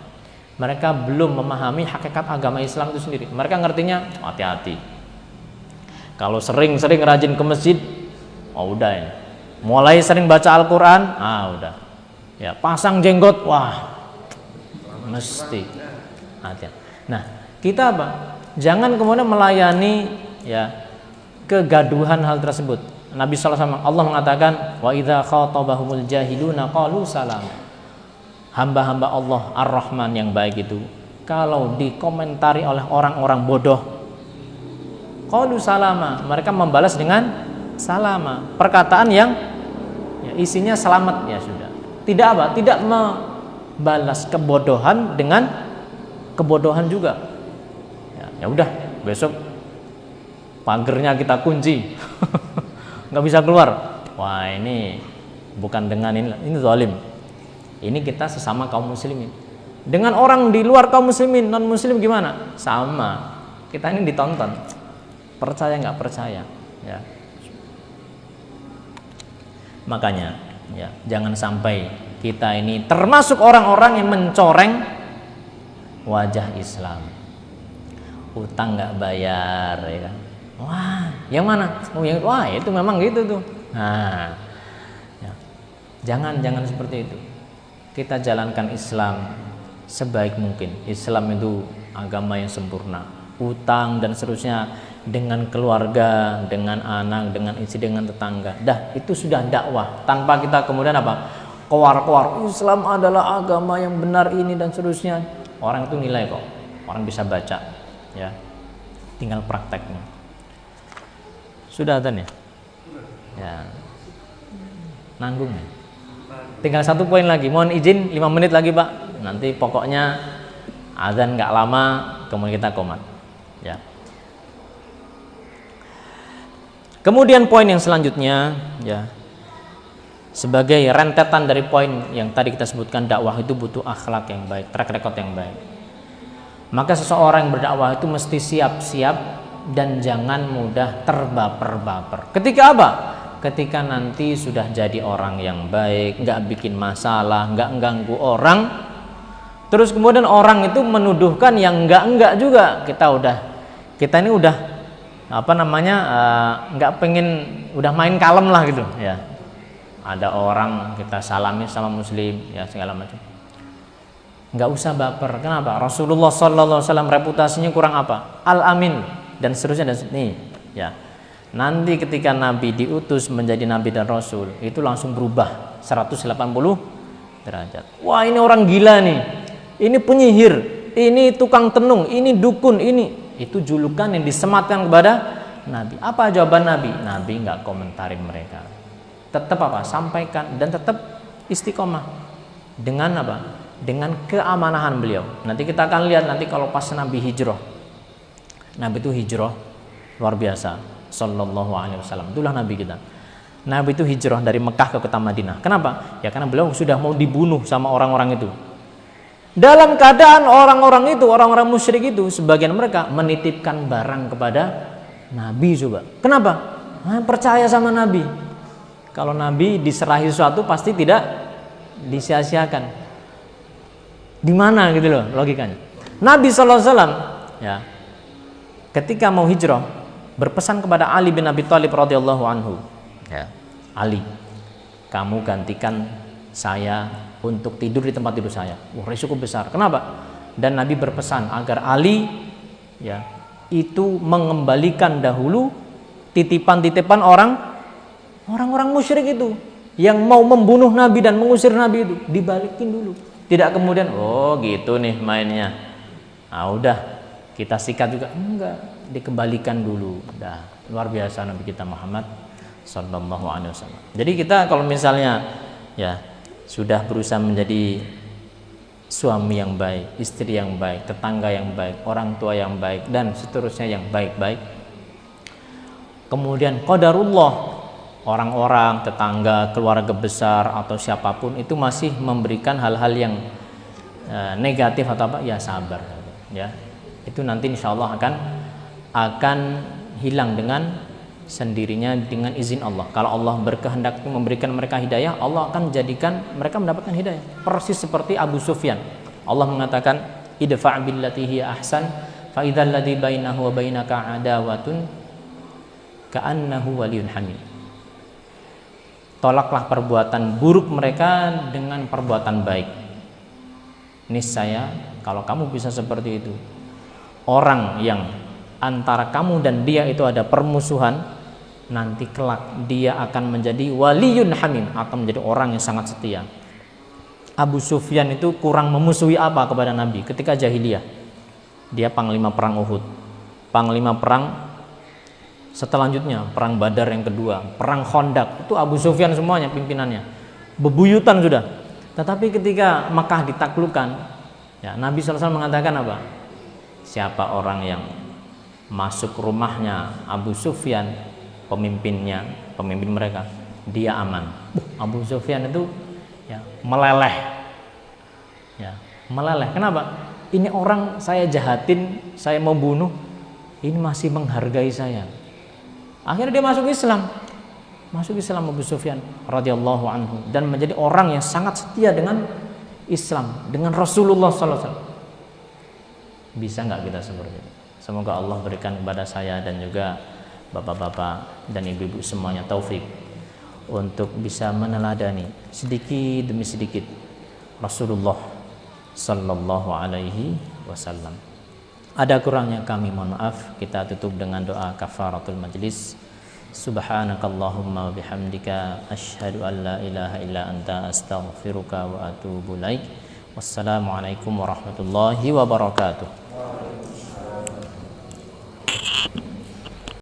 mereka belum memahami hakikat agama Islam itu sendiri. Mereka ngertinya hati-hati. Kalau sering-sering rajin ke masjid, udah ya. Mulai sering baca Al-Quran, udah. Ya, pasang jenggot, mesti hati-hati. Nah, kita jangan kemudian melayani ya kegaduhan hal tersebut. Nabi SAW, Allah mengatakan, wa idza khatabahumul jahiluna qalu salam. Hamba-hamba Allah Ar-Rahman yang baik itu, kalau dikomentari oleh orang-orang bodoh, qalu salama, mereka membalas dengan salama, perkataan yang ya, isinya selamat, ya sudah. Tidak membalas kebodohan dengan kebodohan juga. Ya udah, besok pagernya kita kunci. Nggak bisa keluar. Wah, ini bukan dengan ini zalim. Ini kita sesama kaum muslimin. Dengan orang di luar kaum muslimin, non muslim gimana? Sama. Kita ini ditonton. Percaya nggak percaya, ya. Makanya, ya, jangan sampai kita ini termasuk orang-orang yang mencoreng wajah Islam. Utang nggak bayar, ya kan? Wah, yang mana? Wah, itu memang gitu tuh. Nah, ya. Jangan seperti itu. Kita jalankan Islam sebaik mungkin. Islam itu agama yang sempurna. Utang dan seterusnya dengan keluarga, dengan anak, dengan istri, dengan tetangga. Dah, itu sudah dakwah. Tanpa kita kemudian keluar Islam adalah agama yang benar ini dan seterusnya. Orang itu nilai kok. Orang bisa baca, ya. Tinggal prakteknya. Sudah adzan ya? Ya. Nanggung ya? Tinggal satu poin lagi. Mohon izin 5 menit lagi, Pak. Nanti pokoknya adzan nggak lama, kemudian kita qomat. Ya. Kemudian poin yang selanjutnya, ya. Sebagai rentetan dari poin yang tadi kita sebutkan, dakwah itu butuh akhlak yang baik, track record yang baik. Maka seseorang yang berdakwah itu mesti siap-siap dan jangan mudah terbaper-baper. Ketika apa? Ketika nanti sudah jadi orang yang baik, nggak bikin masalah, nggak ganggu orang, terus kemudian orang itu menuduhkan yang enggak juga. Kita ini udah nggak pengen, udah main kalem lah gitu, ya. Ada orang kita salami sama muslim, ya segala macam. Nggak usah baper. Kenapa? Rasulullah SAW reputasinya kurang apa? Al-Amin dan seterusnya dan nih, ya. Nanti ketika Nabi diutus menjadi Nabi dan Rasul, itu langsung berubah 180 derajat. Wah, ini orang gila nih. Ini penyihir, ini tukang tenung, ini dukun, ini. Itu julukan yang disematkan kepada Nabi. Apa jawaban Nabi? Nabi nggak komentarin mereka. Tetap sampaikan dan tetap istiqomah. Dengan apa? Dengan keamanahan beliau. Nanti kita akan lihat nanti kalau pas Nabi hijrah. Nabi itu hijrah luar biasa. Sallallahu alaihi wasallam. Itulah Nabi kita. Nabi itu hijrah dari Mekah ke kota Madinah. Kenapa? Ya karena beliau sudah mau dibunuh sama orang-orang itu. Dalam keadaan orang-orang itu, orang-orang musyrik itu, sebagian mereka menitipkan barang kepada Nabi coba. Kenapa? Percaya sama Nabi. Kalau Nabi diserahi sesuatu pasti tidak disia-siakan. Di mana gitu loh logikanya. Nabi SAW ya ketika mau hijrah berpesan kepada Ali bin Abi Thalib radhiyallahu anhu, ya, Ali, kamu gantikan saya untuk tidur di tempat tidur saya. Wah, risiko besar. Kenapa? Dan Nabi berpesan agar Ali, ya, itu mengembalikan dahulu titipan-titipan orang-orang musyrik itu yang mau membunuh Nabi dan mengusir Nabi itu, dibalikin dulu. Tidak kemudian, oh gitu nih mainnya, udah kita sikat juga, enggak, dikembalikan dulu. Dah, luar biasa Nabi kita Muhammad sallallahu alaihi wasallam. Jadi kita kalau misalnya ya sudah berusaha menjadi suami yang baik, istri yang baik, tetangga yang baik, orang tua yang baik, dan seterusnya yang baik-baik, kemudian qadarullah, orang-orang, tetangga, keluarga besar atau siapapun itu masih memberikan hal-hal yang negatif atau apa, ya sabar, ya. Itu nanti insya Allah akan hilang dengan sendirinya dengan izin Allah. Kalau Allah berkehendak memberikan mereka hidayah, Allah akan jadikan mereka mendapatkan hidayah. Persis seperti Abu Sufyan. Allah mengatakan, idfa' billati hiya ahsan fa idzal ladzi bainahu wa bainaka adawatun ka'annahu waliyyun hamim. Tolaklah perbuatan buruk mereka dengan perbuatan baik. Niscaya kalau kamu bisa seperti itu, orang yang antara kamu dan dia itu ada permusuhan, nanti kelak dia akan menjadi waliyun hamim, akan menjadi orang yang sangat setia. Abu Sufyan itu kurang memusuhi apa kepada Nabi ketika jahiliyah? Dia panglima perang Uhud, panglima perang selanjutnya, perang Badar yang kedua, perang Khandaq, itu Abu Sufyan semuanya pimpinannya, bebuyutan sudah. Tetapi ketika Makkah ditaklukkan, ya, Nabi SAW mengatakan apa? Siapa orang yang masuk rumahnya Abu Sufyan, pemimpin mereka, dia aman. Abu Sufyan itu ya meleleh. Ya, meleleh. Kenapa? Ini orang saya jahatin, saya mau bunuh, ini masih menghargai saya. Akhirnya dia masuk Islam. Masuk Islam Abu Sufyan radhiyallahu anhu dan menjadi orang yang sangat setia dengan Islam, dengan Rasulullah sallallahu alaihi wasallam. Bisa nggak kita seperti itu? Semoga Allah berikan kepada saya dan juga bapak-bapak dan ibu-ibu semuanya taufik untuk bisa meneladani sedikit demi sedikit Rasulullah sallallahu alaihi wasallam. Ada kurangnya kami mohon maaf. Kita tutup dengan doa kafaratul majlis. Subhanakallahumma bihamdika asyhadu an la ilaha illa anta astaghfiruka wa atubu ilaik. Wassalamualaikum warahmatullahi wabarakatuh.